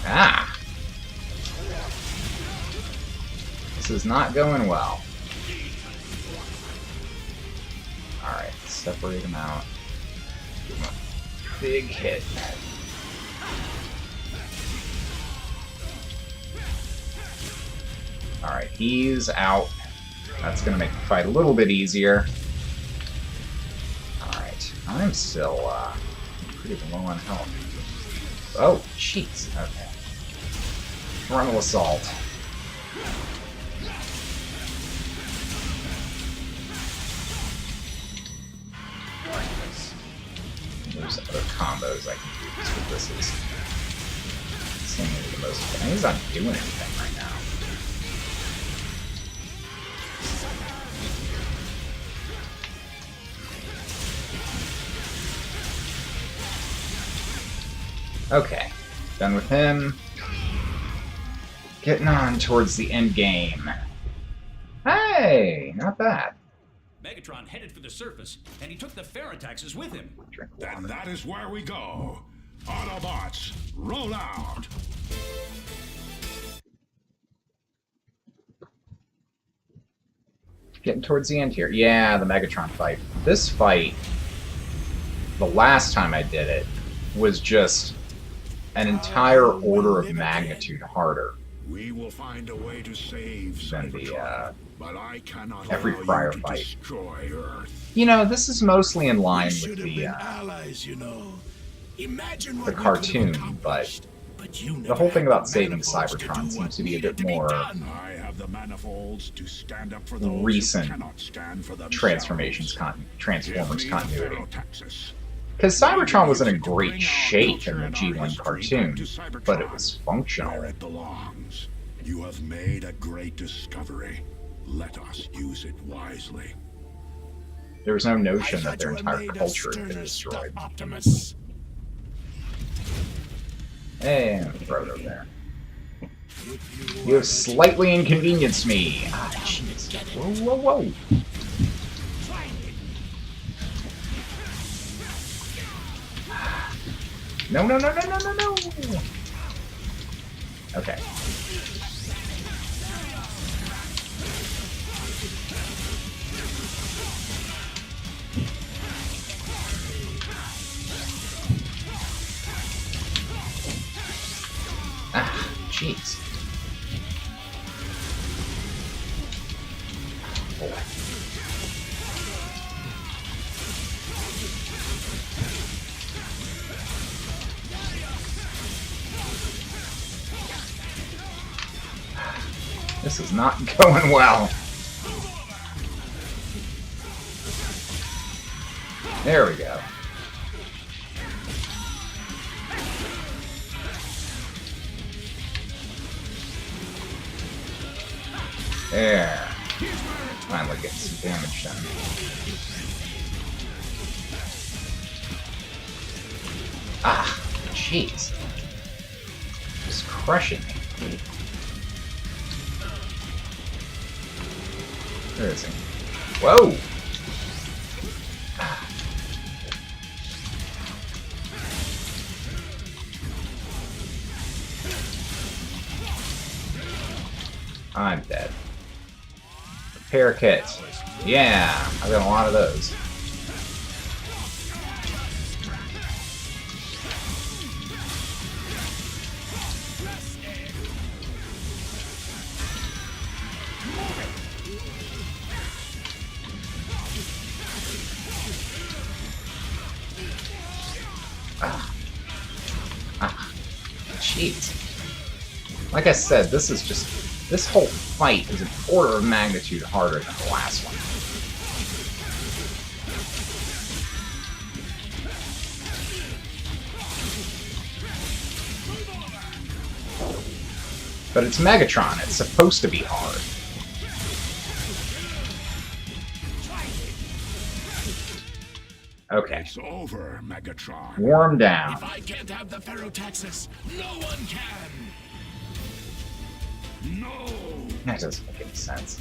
Ah! This is not going well. Alright, separate him out. Give him a big hit. Alright, he's out. That's going to make the fight a little bit easier. Alright, I'm still pretty low on health. Oh, jeez. Okay. Frontal assault. There's other combos I can use, but this is seemingly the most. I think he's not doing anything right now. Okay, done with him. Getting on towards the end game. Hey, not bad. Megatron headed for the surface, and he took the Ferrotaxes with him. Then that is where we go. Autobots, roll out! Getting towards the end here. Yeah, the Megatron fight. This fight, the last time I did it, was just an entire order of magnitude harder We will find a way to save than Cybertron, but I cannot every allow prior you to fight. destroy Earth. You know, this is mostly in line We with should have the been allies, you know. Imagine what the we could cartoon, have accomplished. But you the never whole thing had about the saving manifolds to Cybertron do seems what to be a needed bit to be more done. I have the manifolds to stand up for those recent who cannot stand for themselves. Transformers Give me continuity. the Ferrotaxis. Because Cybertron was in a great shape in the G1 cartoon, but it was functional. Where it belongs. You have made a great discovery. Let us use it wisely. There was no I notion that thought their you were entire made of culture had been sterner stuff, destroyed. Optimus. And throw it over there. You have slightly inconvenienced me. Ah, jeez. Whoa, whoa, whoa. No, no, no, no, no, no, no. Okay. Ah, jeez. Boy. This is not going well. There we go. There. Finally getting some damage done. Ah, jeez. Just crushing me. Where is he? Whoa! Ah. I'm dead. Repair kit. Yeah, I've got a lot of those. Jeez. Like I said, this whole fight is an order of magnitude harder than the last one. But it's Megatron, it's supposed to be hard. Okay. It's over, Megatron. Warm down. If I can't have the Ferrotaxis, no one can. No! That doesn't make any sense.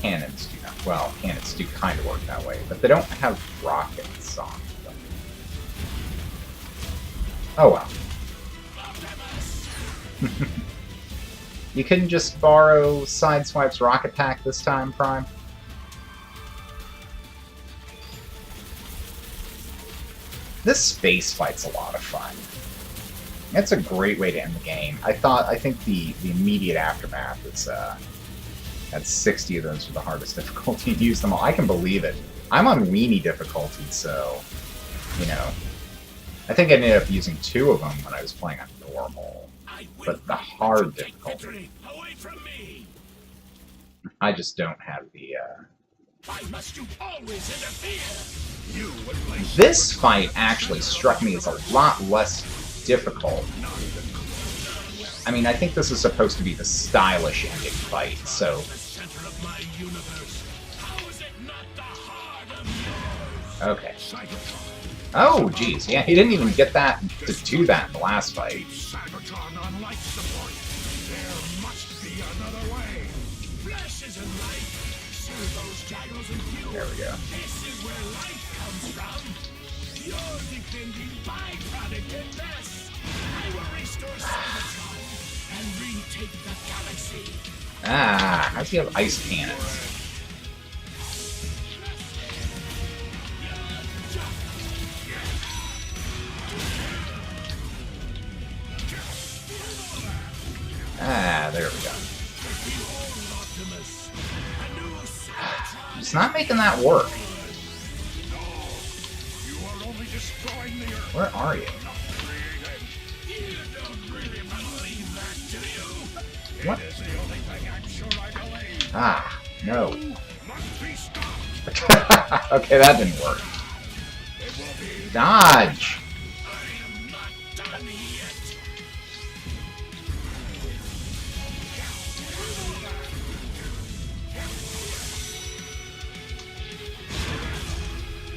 Cannons do that. Well, cannons do kind of work that way, but they don't have rockets on them. Oh well. You couldn't just borrow Sideswipe's Rock Attack this time, Prime? This space fight's a lot of fun. It's a great way to end the game. I think the immediate aftermath is at 60 of those for the hardest difficulty. Use them all. I can believe it. I'm on weenie difficulty, so you know. I think I ended up using 2 of them when I was playing on normal. But the hard difficulty, Away from me! I just don't have the. Why must you always interfere? You would place This fight actually struck me as a lot less difficult. I mean, I think this is supposed to be the stylish ending fight, so. the center of my universe. How is it not the heart of yours? Okay. Oh, geez, yeah, he didn't even get that to do that in the last fight. Cybertron on life support. There must be another way. Flesh isn't life. See those gyros and fuel. There we go. This is where life comes from. You're defending byproduct at best. I will restore Cybertron and retake the galaxy. Ah, how's he have ice cannons? Ah, there we go. It's not making that work. You are only destroying the Earth. Where are you? You don't really believe that, do you? What? It is the only thing I'm sure I believe. Ah, no. Must be stopped. Okay, that didn't work. It will be Dodge! I am not done yet.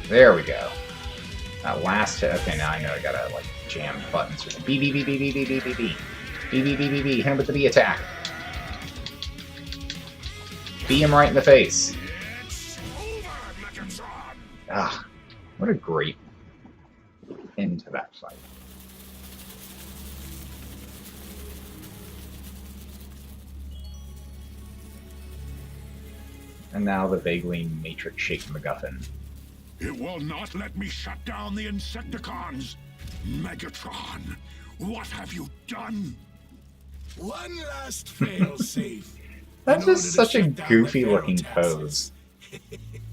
There we go. That last hit. Okay, now I know I gotta, like, jam buttons. B, B, B, B, B, B, B, B, B. B, B, B, B, B. Hit him with the B attack. Bee him right in the face. It's over, Megatron. Ah, what a great end to that fight. And now the vaguely Matrix-shaped MacGuffin. It will not let me shut down the Insecticons. Megatron, what have you done? One last fail-safe. That's In order just to such a shut down the goofy-looking Pharaoh pose.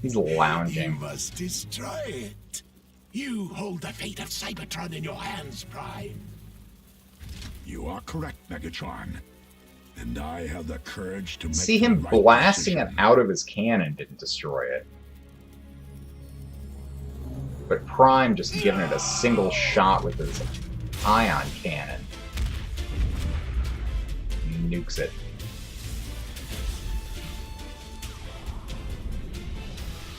He's You lounging. must destroy it. You hold the fate of Cybertron in your hands, Prime. You are correct, Megatron. And I have the courage to make See the him right blasting it decision. out of his cannon didn't destroy it. But Prime just giving it a single shot with his ion cannon. Nukes it.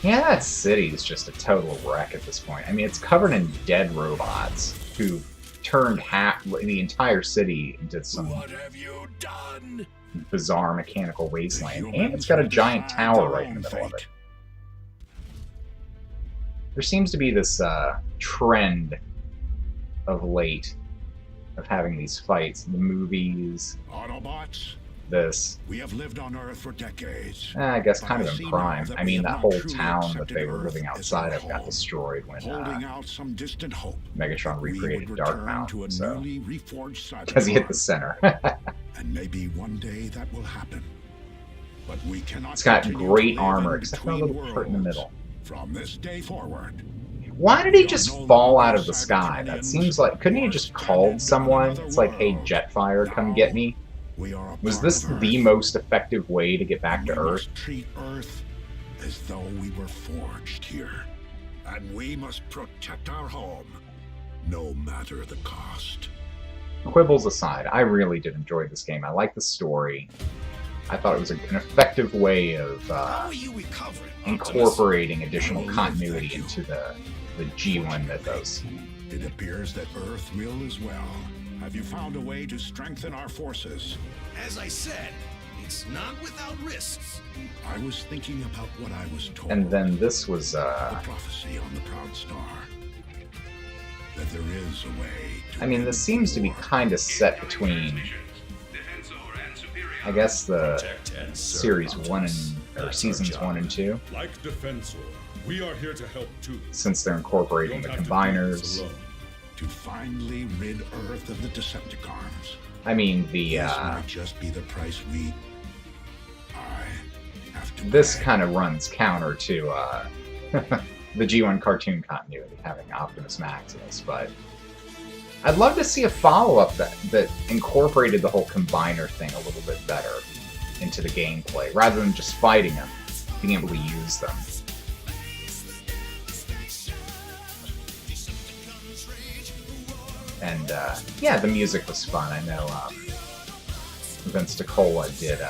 Yeah, that city is just a total wreck at this point. I mean, it's covered in dead robots who turned the entire city into some What have you done? bizarre mechanical wasteland. And Humans it's got a will giant decide tower their right in the own middle of fate. it. There seems to be this trend of late of having these fights. The movies, Autobots, this. we have lived on Earth for decades. I guess But kind I of see in now Prime. that I we mean, have that not whole truly town that accepted they were Earth living as outside our of got home, destroyed when holding out some distant hope. Megatron We would recreated return Dark to Mountain, a so newly reforged because he hit the Cybertron. center. And maybe one day that will happen. But we cannot. It's got continue great to live armor, in except for a between little part in the worlds. middle. From this day forward, Why did he just fall out of the sky? That seems like, couldn't he have just called someone? It's like, hey, Jetfire, come get me. we are a Was part this of the Earth. most effective way to get back to We Earth? must treat Earth as though we were forged here. And we must protect our home, no matter the cost. Quibbles aside, I really did enjoy this game. I like the story. I thought it was an effective way of How are you recovering, Optimus? incorporating additional continuity into the G1 mythos. It appears that Earth will as well. Have you found a way to strengthen our forces? As I said, it's not without risks. I was thinking about what I was told. And then this was, the prophecy on the Proud Star. That there is a way to I mean, this seems to be kind of set between I guess the Protect and serve series Mountains. 1 and or That's seasons our 1 and 2, Like Defensor, we are here to help too. since they're incorporating the Don't have to do combiners. this alone. To finally rid Earth of the Decepticons. I mean, the This might just be the price I have to this pay. kind of runs counter to the G1 cartoon continuity, having Optimus Maximus, but I'd love to see a follow-up that incorporated the whole combiner thing a little bit better into the gameplay, rather than just fighting them, being able to use them. And yeah, the music was fun. I know Vince DiCola did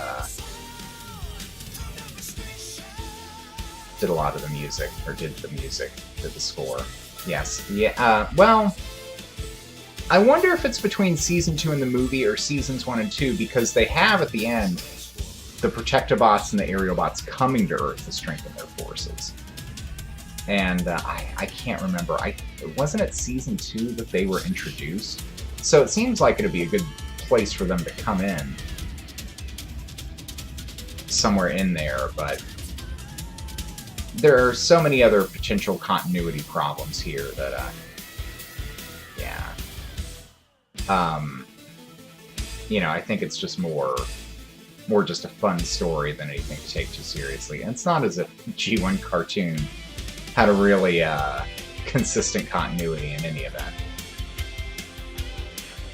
a lot of the music, or did the score. Yes. Yeah. Well, I wonder if it's between season 2 in the movie or seasons 1 and 2, because they have at the end the Protectobots and the Aerialbots coming to Earth to strengthen their forces. And I can't remember. Wasn't it season 2 that they were introduced? So it seems like it'd be a good place for them to come in. Somewhere in there, but there are so many other potential continuity problems here that, yeah. You know, I think it's just more just a fun story than anything to take too seriously. And it's not as if G1 cartoon had a really consistent continuity in any event.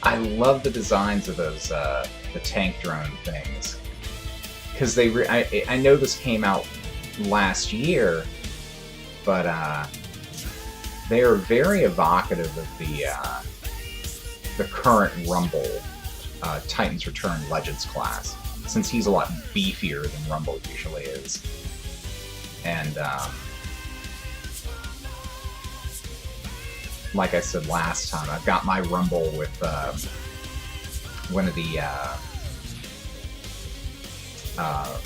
I love the designs of those the tank drone things, because I know this came out last year, but they are very evocative of the current Rumble Titans Return Legends class, since he's a lot beefier than Rumble usually is. And like I said last time, I've got my Rumble with one of the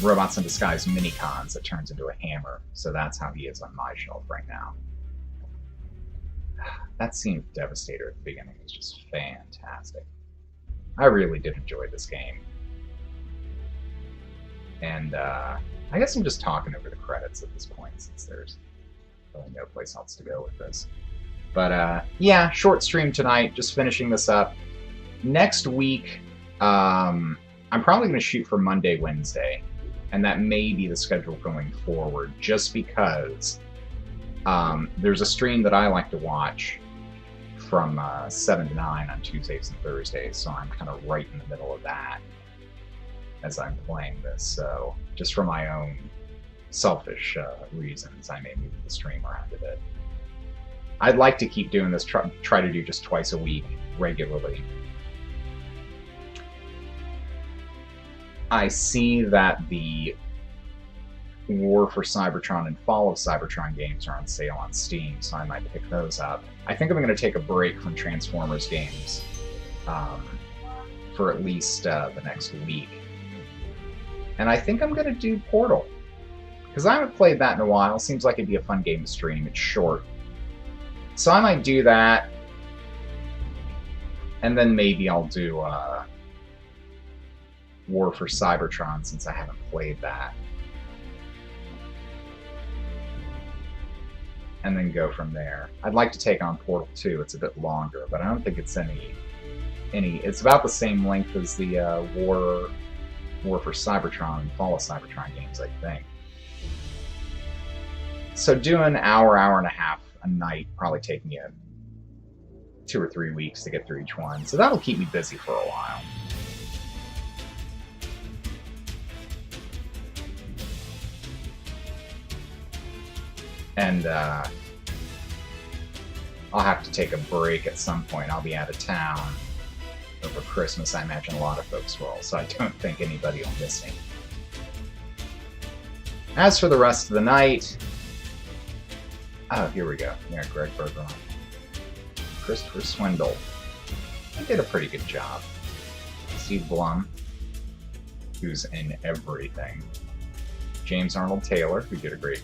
Robots in Disguise mini-cons that turns into a hammer, so that's how he is on my shelf right now. That scene of Devastator at the beginning was just fantastic. I really did enjoy this game. And I guess I'm just talking over the credits at this point, since there's really no place else to go with this. But yeah, short stream tonight, just finishing this up. Next week, I'm probably going to shoot for Monday, Wednesday, and that may be the schedule going forward, just because there's a stream that I like to watch from 7 to 9 on Tuesdays and Thursdays, so I'm kind of right in the middle of that as I'm playing this. So just for my own selfish reasons, I may move the stream around a bit. I'd like to keep doing this, try to do just twice a week regularly. I see that the War for Cybertron and Fall of Cybertron games are on sale on Steam, so I might pick those up. I think I'm going to take a break from Transformers games for at least the next week. And I think I'm going to do Portal, because I haven't played that in a while. Seems like it'd be a fun game to stream. It's short. So I might do that, and then maybe I'll do War for Cybertron, since I haven't played that. And then go from there. I'd like to take on Portal 2. It's a bit longer, but I don't think it's any. It's about the same length as the War for Cybertron and Fall of Cybertron games, I think. So doing an hour and a half a night, probably take me 2 or 3 weeks to get through each one. So that'll keep me busy for a while. And I'll have to take a break at some point. I'll be out of town over Christmas. I imagine a lot of folks will, so I don't think anybody will miss me. As for the rest of the night, oh, here we go. Yeah, Greg Bergeron. Christopher Swindle. He did a pretty good job. Steve Blum, who's in everything. James Arnold Taylor, who did a great